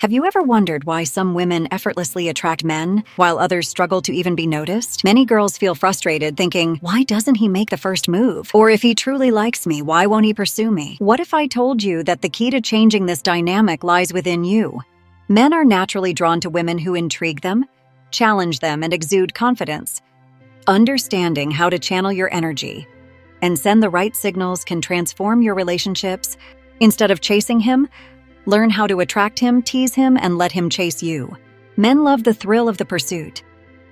Have you ever wondered why some women effortlessly attract men while others struggle to even be noticed? Many girls feel frustrated thinking, why doesn't he make the first move? Or if he truly likes me, why won't he pursue me? What if I told you that the key to changing this dynamic lies within you? Men are naturally drawn to women who intrigue them, challenge them, and exude confidence. Understanding how to channel your energy and send the right signals can transform your relationships. Instead of chasing him, learn how to attract him, tease him, and let him chase you. Men love the thrill of the pursuit.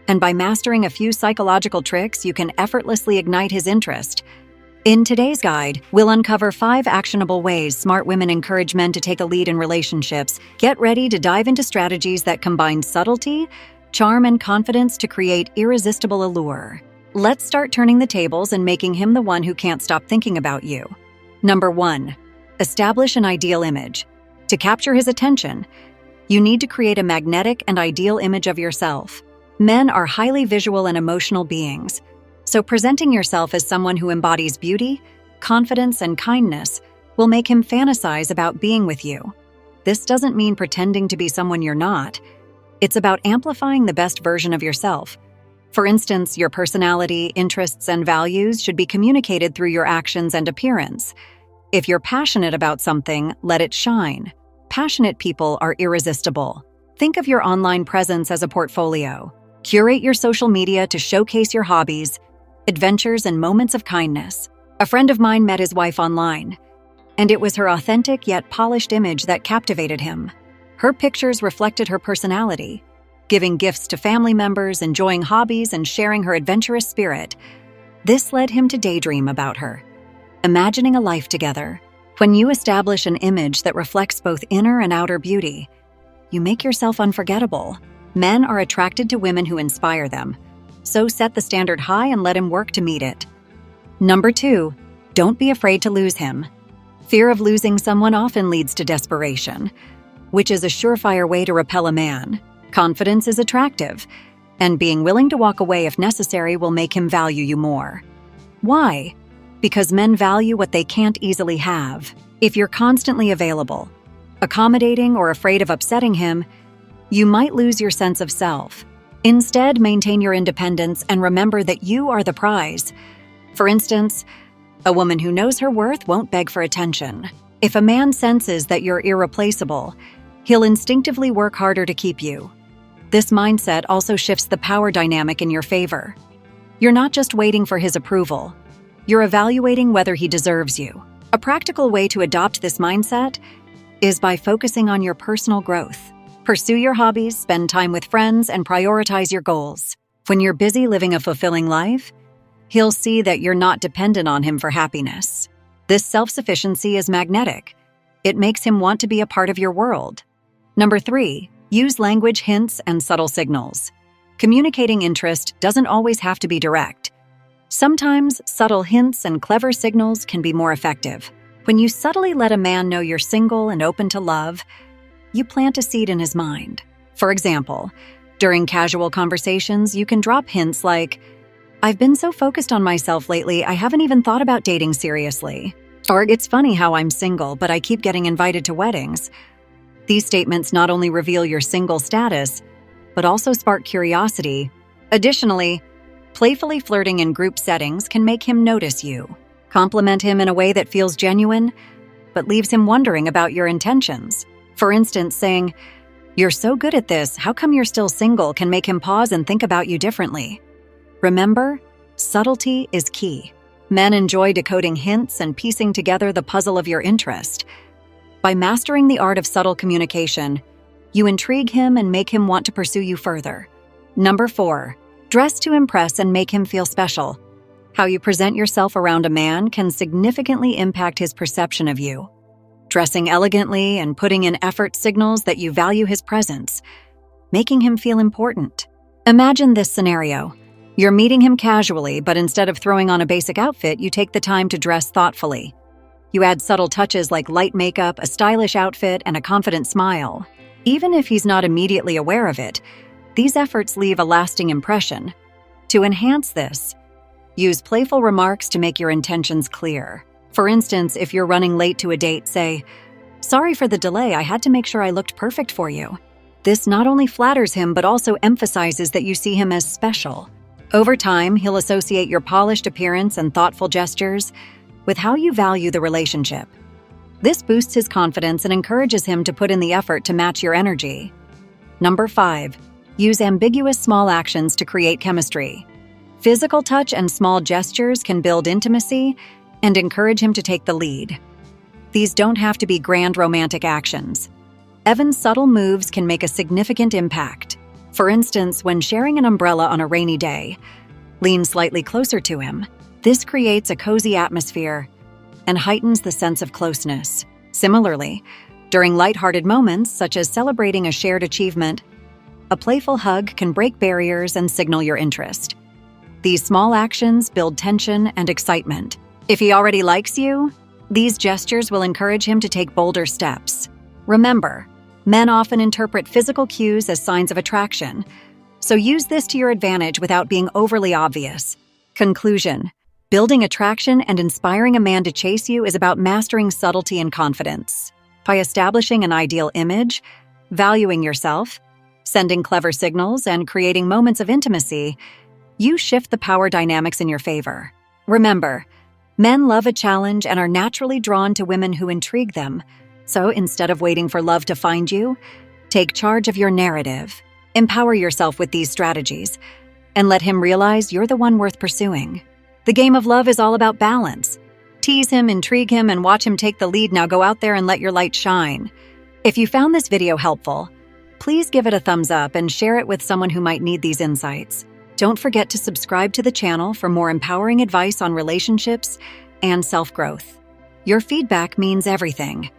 And by mastering a few psychological tricks, you can effortlessly ignite his interest. In today's guide, we'll uncover 5 actionable ways smart women encourage men to take the lead in relationships. Get ready to dive into strategies that combine subtlety, charm, and confidence to create irresistible allure. Let's start turning the tables and making him the one who can't stop thinking about you. Number 1. Establish an ideal image. To capture his attention, you need to create a magnetic and ideal image of yourself. Men are highly visual and emotional beings, so presenting yourself as someone who embodies beauty, confidence, and kindness will make him fantasize about being with you. This doesn't mean pretending to be someone you're not. It's about amplifying the best version of yourself. For instance, your personality, interests, and values should be communicated through your actions and appearance. If you're passionate about something, let it shine. Passionate people are irresistible. Think of your online presence as a portfolio. Curate your social media to showcase your hobbies, adventures, and moments of kindness. A friend of mine met his wife online, and it was her authentic yet polished image that captivated him. Her pictures reflected her personality, giving gifts to family members, enjoying hobbies, and sharing her adventurous spirit. This led him to daydream about her, imagining a life together. When you establish an image that reflects both inner and outer beauty, you make yourself unforgettable. Men are attracted to women who inspire them, so set the standard high and let him work to meet it. Number 2, don't be afraid to lose him. Fear of losing someone often leads to desperation, which is a surefire way to repel a man. Confidence is attractive, and being willing to walk away if necessary will make him value you more. Why? Because men value what they can't easily have. If you're constantly available, accommodating, or afraid of upsetting him, you might lose your sense of self. Instead, maintain your independence and remember that you are the prize. For instance, a woman who knows her worth won't beg for attention. If a man senses that you're irreplaceable, he'll instinctively work harder to keep you. This mindset also shifts the power dynamic in your favor. You're not just waiting for his approval. You're evaluating whether he deserves you. A practical way to adopt this mindset is by focusing on your personal growth. Pursue your hobbies, spend time with friends, and prioritize your goals. When you're busy living a fulfilling life, he'll see that you're not dependent on him for happiness. This self-sufficiency is magnetic. It makes him want to be a part of your world. Number 3, use language hints and subtle signals. Communicating interest doesn't always have to be direct. Sometimes subtle hints and clever signals can be more effective. When you subtly let a man know you're single and open to love, you plant a seed in his mind. For example, during casual conversations, you can drop hints like, "I've been so focused on myself lately, I haven't even thought about dating seriously." Or, "It's funny how I'm single, but I keep getting invited to weddings." These statements not only reveal your single status, but also spark curiosity. Additionally, playfully flirting in group settings can make him notice you. Compliment him in a way that feels genuine, but leaves him wondering about your intentions. For instance, saying, "You're so good at this, how come you're still single?" can make him pause and think about you differently. Remember, subtlety is key. Men enjoy decoding hints and piecing together the puzzle of your interest. By mastering the art of subtle communication, you intrigue him and make him want to pursue you further. Number 4, dress to impress and make him feel special. How you present yourself around a man can significantly impact his perception of you. Dressing elegantly and putting in effort signals that you value his presence, making him feel important. Imagine this scenario. You're meeting him casually, but instead of throwing on a basic outfit, you take the time to dress thoughtfully. You add subtle touches like light makeup, a stylish outfit, and a confident smile. Even if he's not immediately aware of it, these efforts leave a lasting impression. To enhance this, use playful remarks to make your intentions clear. For instance, if you're running late to a date, say, "Sorry for the delay, I had to make sure I looked perfect for you." This not only flatters him but also emphasizes that you see him as special. Over time, he'll associate your polished appearance and thoughtful gestures with how you value the relationship. This boosts his confidence and encourages him to put in the effort to match your energy. Number 5. Use ambiguous small actions to create chemistry. Physical touch and small gestures can build intimacy and encourage him to take the lead. These don't have to be grand romantic actions. Evan's subtle moves can make a significant impact. For instance, when sharing an umbrella on a rainy day, lean slightly closer to him. This creates a cozy atmosphere and heightens the sense of closeness. Similarly, during lighthearted moments, such as celebrating a shared achievement, a playful hug can break barriers and signal your interest. These small actions build tension and excitement. If he already likes you, these gestures will encourage him to take bolder steps. Remember, men often interpret physical cues as signs of attraction, so use this to your advantage without being overly obvious. Conclusion: building attraction and inspiring a man to chase you is about mastering subtlety and confidence. By establishing an ideal image, valuing yourself, sending clever signals, and creating moments of intimacy, you shift the power dynamics in your favor. Remember, men love a challenge and are naturally drawn to women who intrigue them. So instead of waiting for love to find you, take charge of your narrative. Empower yourself with these strategies, and let him realize you're the one worth pursuing. The game of love is all about balance. Tease him, intrigue him, and watch him take the lead. Now go out there and let your light shine. If you found this video helpful, please give it a thumbs up and share it with someone who might need these insights. Don't forget to subscribe to the channel for more empowering advice on relationships and self-growth. Your feedback means everything.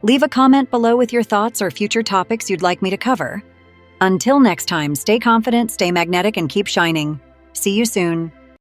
Leave a comment below with your thoughts or future topics you'd like me to cover. Until next time, stay confident, stay magnetic, and keep shining. See you soon.